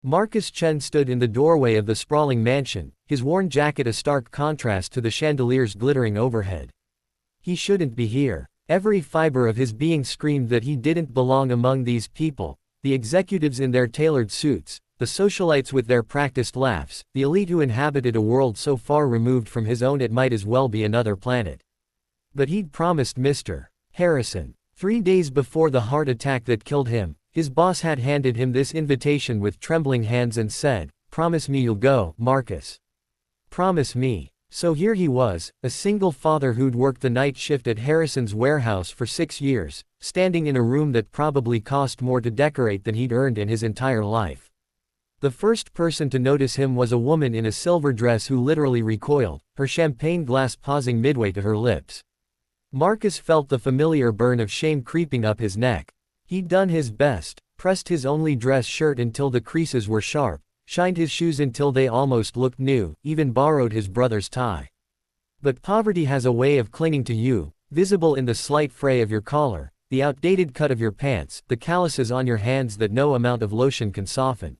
Marcus Chen stood in the doorway of the sprawling mansion, his worn jacket a stark contrast to the chandeliers glittering overhead. He shouldn't be here. Every fiber of his being screamed that he didn't belong among these people, the executives in their tailored suits, the socialites with their practiced laughs, the elite who inhabited a world so far removed from his own it might as well be another planet. But he'd promised Mr. Harrison. 3 days before the heart attack that killed him, his boss had handed him this invitation with trembling hands and said, "Promise me you'll go, Marcus. Promise me." So here he was, a single father who'd worked the night shift at Harrison's warehouse for 6 years, standing in a room that probably cost more to decorate than he'd earned in his entire life. The first person to notice him was a woman in a silver dress who literally recoiled, her champagne glass pausing midway to her lips. Marcus felt the familiar burn of shame creeping up his neck. He'd done his best, pressed his only dress shirt until the creases were sharp, shined his shoes until they almost looked new, even borrowed his brother's tie. But poverty has a way of clinging to you, visible in the slight fray of your collar, the outdated cut of your pants, the calluses on your hands that no amount of lotion can soften.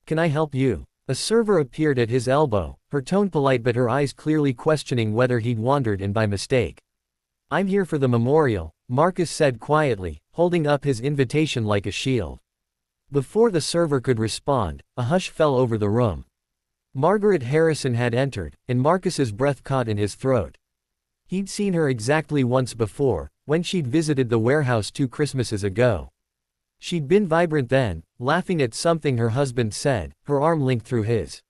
"Can I help you?" A server appeared at his elbow, her tone polite but her eyes clearly questioning whether he'd wandered in by mistake. "I'm here for the memorial," Marcus said quietly, holding up his invitation like a shield. Before the server could respond, a hush fell over the room. Margaret Harrison had entered, and Marcus's breath caught in his throat. He'd seen her exactly once before, when she'd visited the warehouse 2 Christmases ago. She'd been vibrant then, laughing at something her husband said, her arm linked through his.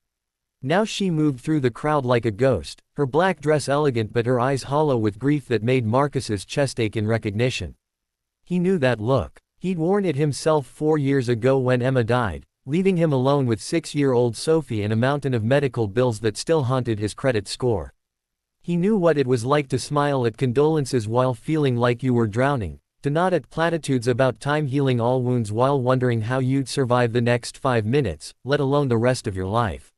Now she moved through the crowd like a ghost, her black dress elegant but her eyes hollow with grief that made Marcus's chest ache in recognition. He knew that look. He'd worn it himself 4 years ago when Emma died, leaving him alone with 6-year-old Sophie and a mountain of medical bills that still haunted his credit score. He knew what it was like to smile at condolences while feeling like you were drowning, to nod at platitudes about time healing all wounds while wondering how you'd survive the next 5 minutes, let alone the rest of your life.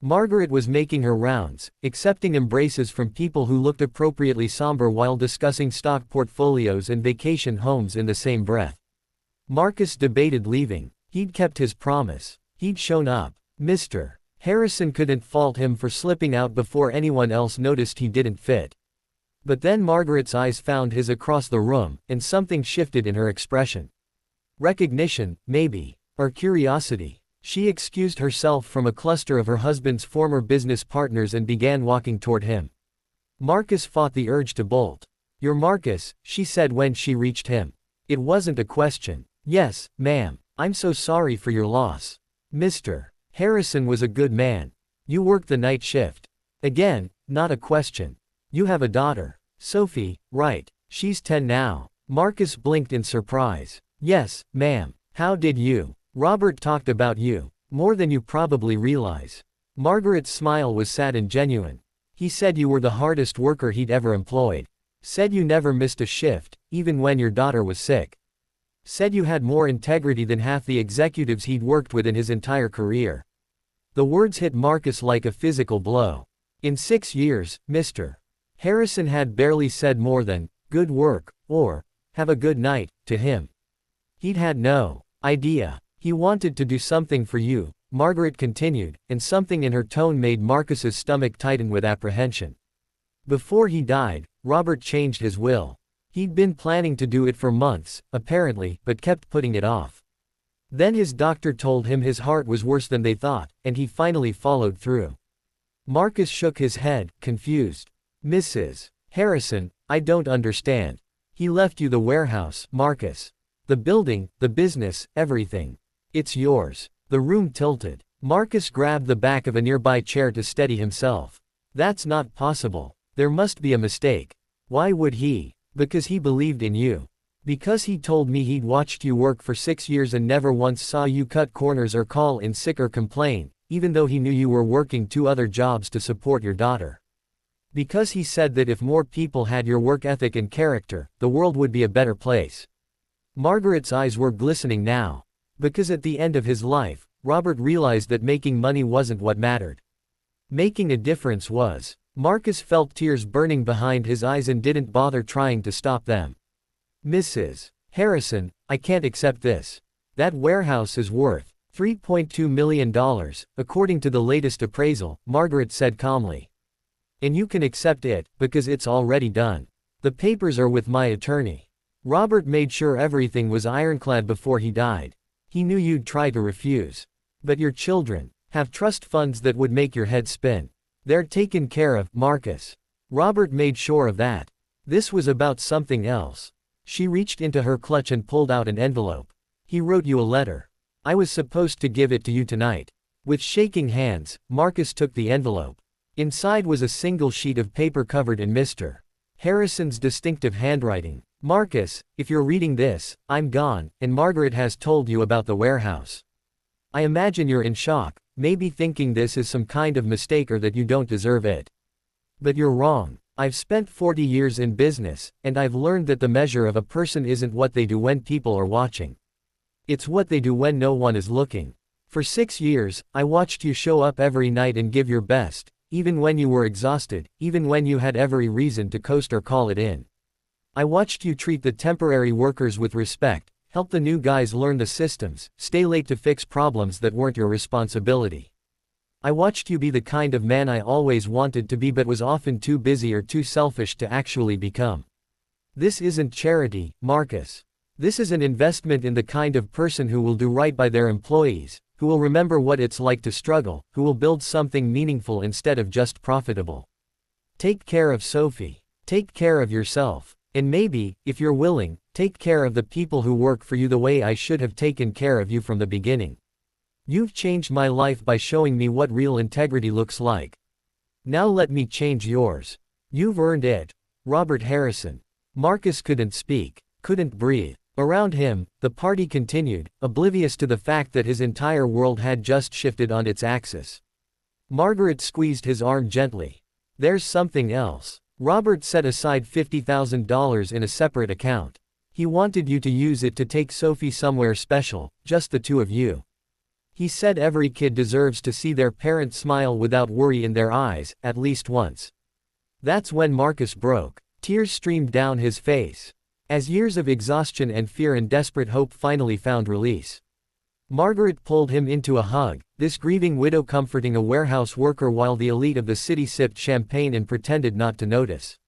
Margaret was making her rounds, accepting embraces from people who looked appropriately somber while discussing stock portfolios and vacation homes in the same breath. Marcus debated leaving. He'd kept his promise. He'd shown up. Mr. Harrison couldn't fault him for slipping out before anyone else noticed he didn't fit. But then Margaret's eyes found his across the room, and something shifted in her expression. Recognition, maybe, or curiosity. She excused herself from a cluster of her husband's former business partners and began walking toward him. Marcus fought the urge to bolt. "You're Marcus," she said when she reached him. It wasn't a question. "Yes, ma'am. I'm so sorry for your loss." Mr. Harrison was a good man. "You worked the night shift." Again, not a question. "You have a daughter. Sophie, right? She's 10 now." Marcus blinked in surprise. "Yes, ma'am. How did you? Robert talked about you. More than you probably realize." Margaret's smile was sad and genuine. "He said you were the hardest worker he'd ever employed. Said you never missed a shift, even when your daughter was sick. Said you had more integrity than half the executives he'd worked with in his entire career." The words hit Marcus like a physical blow. In 6 years, Mr. Harrison had barely said more than, "Good work," or, "Have a good night," to him. He'd had no idea. "He wanted to do something for you," Margaret continued, and something in her tone made Marcus's stomach tighten with apprehension. "Before he died, Robert changed his will. He'd been planning to do it for months, apparently, but kept putting it off. Then his doctor told him his heart was worse than they thought, and he finally followed through." Marcus shook his head, confused. "Mrs. Harrison, I don't understand. He left you the warehouse, Marcus. The building, the business, everything. It's yours." The room tilted. Marcus grabbed the back of a nearby chair to steady himself. "That's not possible. There must be a mistake." "Why would he?" "Because he believed in you. Because he told me he'd watched you work for 6 years and never once saw you cut corners or call in sick or complain, even though he knew you were working 2 other jobs to support your daughter. Because he said that if more people had your work ethic and character, the world would be a better place." Margaret's eyes were glistening now. Because at the end of his life, Robert realized that making money wasn't what mattered. Making a difference was. Marcus felt tears burning behind his eyes and didn't bother trying to stop them. "Mrs. Harrison, I can't accept this. That warehouse is worth $3.2 million, according to the latest appraisal, Margaret said calmly. And you can accept it, because it's already done. The papers are with my attorney. Robert made sure everything was ironclad before he died. He knew you'd try to refuse. But your children have trust funds that would make your head spin. They're taken care of, Marcus. Robert made sure of that. This was about something else. She reached into her clutch and pulled out an envelope. He wrote you a letter. I was supposed to give it to you tonight. With shaking hands, Marcus took the envelope. Inside was a single sheet of paper covered in Mr. Harrison's distinctive handwriting. Marcus, if you're reading this, I'm gone, and Margaret has told you about the warehouse. I imagine you're in shock, maybe thinking this is some kind of mistake or that you don't deserve it. But you're wrong. I've spent 40 years in business, and I've learned that the measure of a person isn't what they do when people are watching. It's what they do when no one is looking. For 6 years, I watched you show up every night and give your best, even when you were exhausted, even when you had every reason to coast or call it in. I watched you treat the temporary workers with respect, help the new guys learn the systems, stay late to fix problems that weren't your responsibility. I watched you be the kind of man I always wanted to be but was often too busy or too selfish to actually become. This isn't charity, Marcus. This is an investment in the kind of person who will do right by their employees, who will remember what it's like to struggle, who will build something meaningful instead of just profitable. Take care of Sophie. Take care of yourself. And maybe, if you're willing, take care of the people who work for you the way I should have taken care of you from the beginning. You've changed my life by showing me what real integrity looks like. Now let me change yours. You've earned it. Robert Harrison. Marcus couldn't speak, couldn't breathe. Around him, the party continued, oblivious to the fact that his entire world had just shifted on its axis. Margaret squeezed his arm gently. There's something else. Robert set aside $50,000 in a separate account. He wanted you to use it to take Sophie somewhere special, just the two of you. He said every kid deserves to see their parents smile without worry in their eyes, at least once. That's when Marcus broke. Tears streamed down his face. As years of exhaustion and fear and desperate hope finally found release. Margaret pulled him into a hug, this grieving widow comforting a warehouse worker while the elite of the city sipped champagne and pretended not to notice.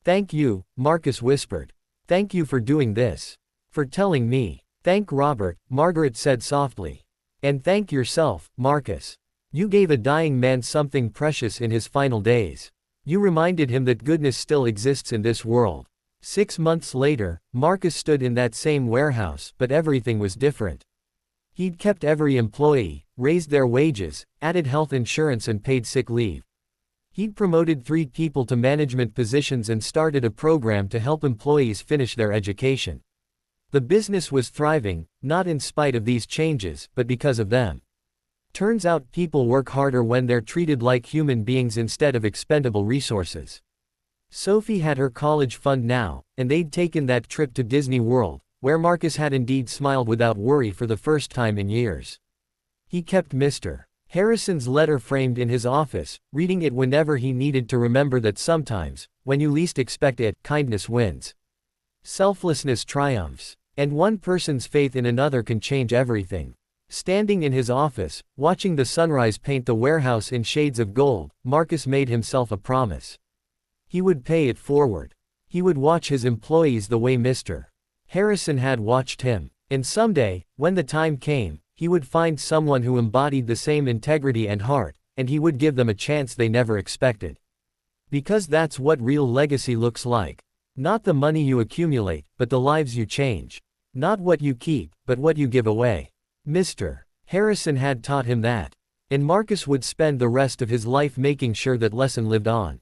Thank you, Marcus whispered. Thank you for doing this. For telling me. Thank Robert, Margaret said softly. And thank yourself, Marcus. You gave a dying man something precious in his final days. You reminded him that goodness still exists in this world. 6 months later, Marcus stood in that same warehouse, but everything was different. He'd kept every employee, raised their wages, added health insurance and paid sick leave. He'd promoted 3 people to management positions and started a program to help employees finish their education. The business was thriving, not in spite of these changes, but because of them. Turns out people work harder when they're treated like human beings instead of expendable resources. Sophie had her college fund now, and they'd taken that trip to Disney World, where Marcus had indeed smiled without worry for the first time in years. He kept Mr. Harrison's letter framed in his office, reading it whenever he needed to remember that sometimes, when you least expect it, kindness wins. Selflessness triumphs. And one person's faith in another can change everything. Standing in his office, watching the sunrise paint the warehouse in shades of gold, Marcus made himself a promise. He would pay it forward. He would watch his employees the way Mr. Harrison had watched him. And someday, when the time came, he would find someone who embodied the same integrity and heart, and he would give them a chance they never expected. Because that's what real legacy looks like. Not the money you accumulate, but the lives you change. Not what you keep, but what you give away. Mr. Harrison had taught him that. And Marcus would spend the rest of his life making sure that lesson lived on.